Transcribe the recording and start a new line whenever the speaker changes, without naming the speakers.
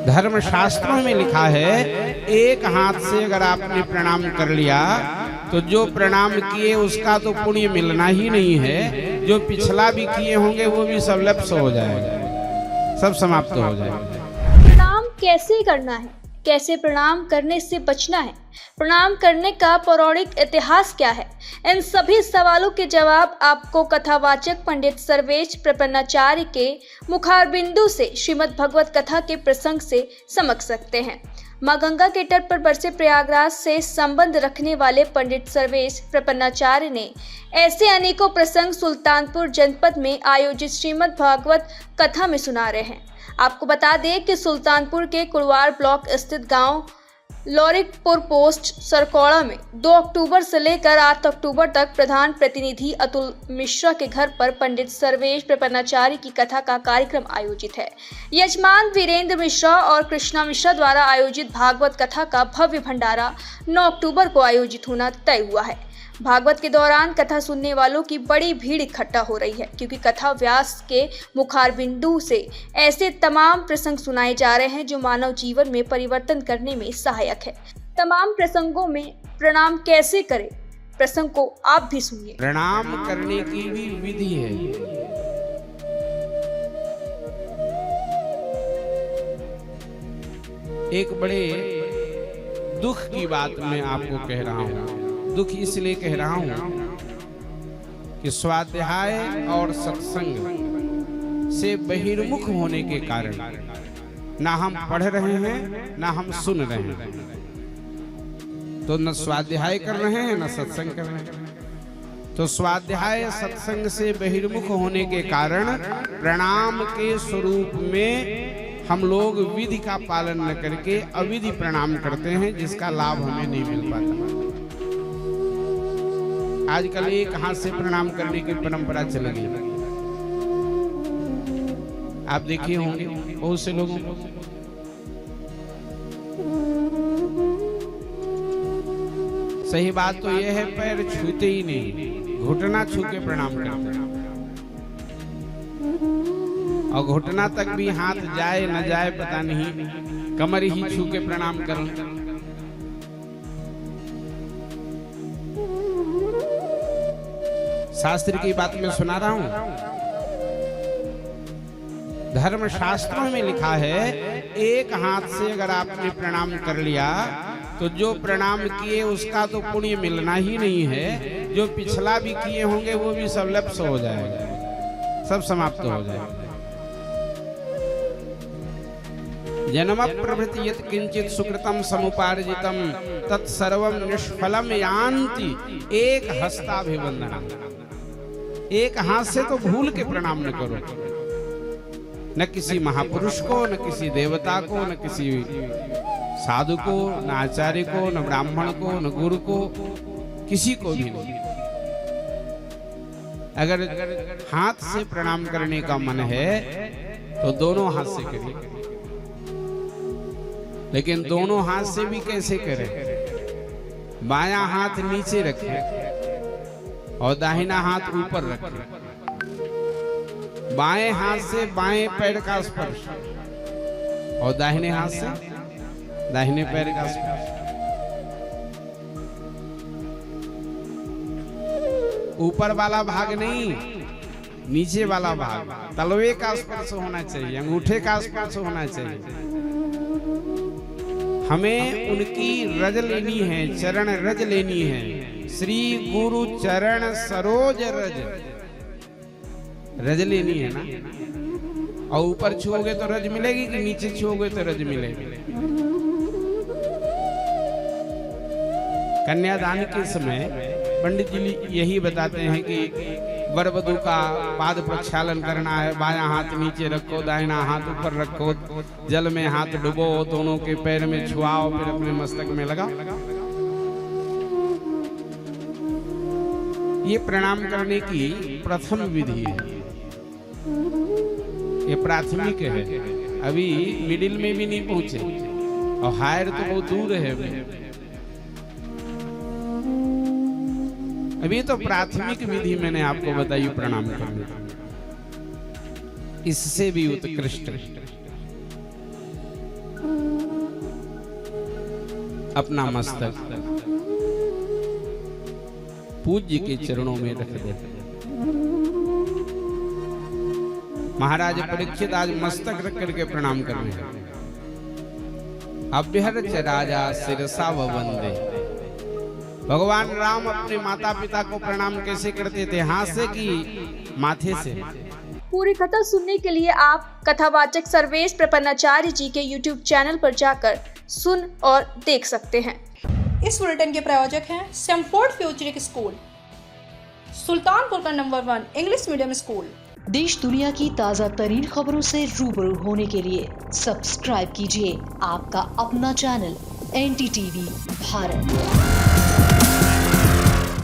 धर्म शास्त्रों में लिखा है, एक हाथ से अगर आपने प्रणाम कर लिया तो जो प्रणाम किए उसका तो पुण्य मिलना ही नहीं है, जो पिछला भी किए होंगे वो भी सब लप्स हो जाएगा, सब समाप्त हो जाएगा।
प्रणाम कैसे करना है, कैसे प्रणाम करने से बचना है, प्रणाम करने का पौराणिक इतिहास क्या है, इन सभी सवालों के जवाब आपको कथावाचक पंडित सर्वेश प्रपन्नाचार्य के मुखारबिंदु से श्रीमद् भगवत कथा के प्रसंग से समझ सकते हैं। मां गंगा के तट पर बरसे प्रयागराज से संबंध रखने वाले पंडित सर्वेश प्रपन्नाचार्य ने ऐसे अनेकों प्रसंग सुल्तानपुर जनपद में आयोजित श्रीमद् भागवत कथा में सुना रहे हैं। आपको बता दें कि सुल्तानपुर के कुड़वार ब्लॉक स्थित गांव लौरिकपुर पोस्ट सरकौड़ा में 2 अक्टूबर से लेकर 8 अक्टूबर तक प्रधान प्रतिनिधि अतुल मिश्रा के घर पर पंडित सर्वेश प्रपन्नाचार्य की कथा का कार्यक्रम आयोजित है। यजमान वीरेंद्र मिश्रा और कृष्णा मिश्रा द्वारा आयोजित भागवत कथा का भव्य भंडारा 9 अक्टूबर को आयोजित होना तय हुआ है। भागवत के दौरान कथा सुनने वालों की बड़ी भीड़ इकट्ठा हो रही है, क्योंकि कथा व्यास के मुखारबिंदु से ऐसे तमाम प्रसंग सुनाए जा रहे हैं जो मानव जीवन में परिवर्तन करने में सहायक है। तमाम प्रसंगों में प्रणाम कैसे करें, प्रसंग को आप भी सुनिए।
प्रणाम करने की भी विधि है। एक बड़े दुख की बात मैं आपको कह रहा हूं। दुख इसलिए कह रहा हूं कि स्वाध्याय और सत्संग से बहिर्मुख होने के कारण ना हम पढ़ रहे हैं ना हम सुन रहे हैं, तो न स्वाध्याय कर रहे हैं न सत्संग कर रहे हैं। तो स्वाध्याय सत्संग से बहिर्मुख होने के कारण प्रणाम के स्वरूप में हम लोग विधि का पालन न करके अविधि प्रणाम करते हैं, जिसका लाभ हमें नहीं मिल पाता। आजकल एक हाथ से प्रणाम करने की परंपरा चल गई। आप देखिए होंगे बहुत से लोगों को। सही बात तो यह है, पैर छूते ही नहीं, घुटना छू के प्रणाम करते हैं। और घुटना तक भी हाथ जाए न जाए पता नहीं, कमर ही छू के प्रणाम करें। शास्त्र की बात मैं सुना रहा हूं। धर्म शास्त्रों में लिखा है, एक हाथ से अगर आपने प्रणाम कर लिया तो जो प्रणाम किए उसका तो पुण्य मिलना ही नहीं है, जो पिछला भी किए होंगे वो भी सब लप्स हो जाएगा, सब समाप्त हो जाएगा। जन्म प्रभृति यत् किंचित सुकृतम समुपार्जितम तत्सर्वम निष्फलम यान्ति एक हस्ताभिवंदना। एक हाथ से तो भूल के प्रणाम न करो, न किसी महापुरुष को, न किसी देवता को, न किसी साधु को, न आचार्य को, न ब्राह्मण को, न गुरु को, किसी को भी नहीं। अगर हाथ से प्रणाम करने का मन है तो दोनों हाथ से करिए, लेकिन दोनों हाथ से भी कैसे करें? बायां हाथ नीचे रखें और दाहिना हाथ ऊपर रखें। बाएं हाथ से बाएं पैर का स्पर्श और दाहिने हाथ से दाहिने पैर का स्पर्श। ऊपर वाला भाग नहीं, नीचे वाला भाग, तलवे का स्पर्श होना चाहिए, अंगूठे का स्पर्श होना चाहिए। हमें उनकी रज लेनी है, चरण रज लेनी है। श्री गुरु चरण सरोज रज, रज लेनी है ना। और ऊपर छुओगे तो रज मिलेगी कि नीचे छुओगे तो रज मिलेगी? कन्यादान के समय पंडित जी यही बताते हैं कि वर वधू का पाद प्रक्षालन करना है। बायां हाथ नीचे रखो, दाहिना हाथ ऊपर रखो, जल में हाथ डुबो, दोनों के पैर में छुआओ, फिर अपने मस्तक में लगाओ। ये प्रणाम करने की प्रथम विधि है, ये प्राथमिक है। अभी मिडिल में भी नहीं पहुंचे और हायर तो बहुत दूर है। अभी तो प्राथमिक विधि मैंने आपको बताई प्रणाम करने, इससे भी उत्कृष्ट अपना मस्तक पूज्य के चरणों में रख देते। महाराज परीक्षित आज मस्तक रख करके प्रणाम कर रहे हैं। अभ्यर्च राजा सिरसा वंदे। भगवान राम अपने माता पिता को प्रणाम कैसे करते थे? हाथ से कि माथे से?
पूरी कथा सुनने के लिए आप कथावाचक सर्वेश प्रपन्नाचार्य जी के YouTube चैनल पर जाकर सुन और देख सकते हैं।
इस बुलेटिन के प्रायोजक हैं सैमफोर्ड फ्यूचरिक स्कूल, सुल्तानपुर का नंबर 1 इंग्लिश मीडियम स्कूल।
देश दुनिया की ताज़ा तरीन खबरों से रूबरू होने के लिए सब्सक्राइब कीजिए आपका अपना चैनल NDTV भारत।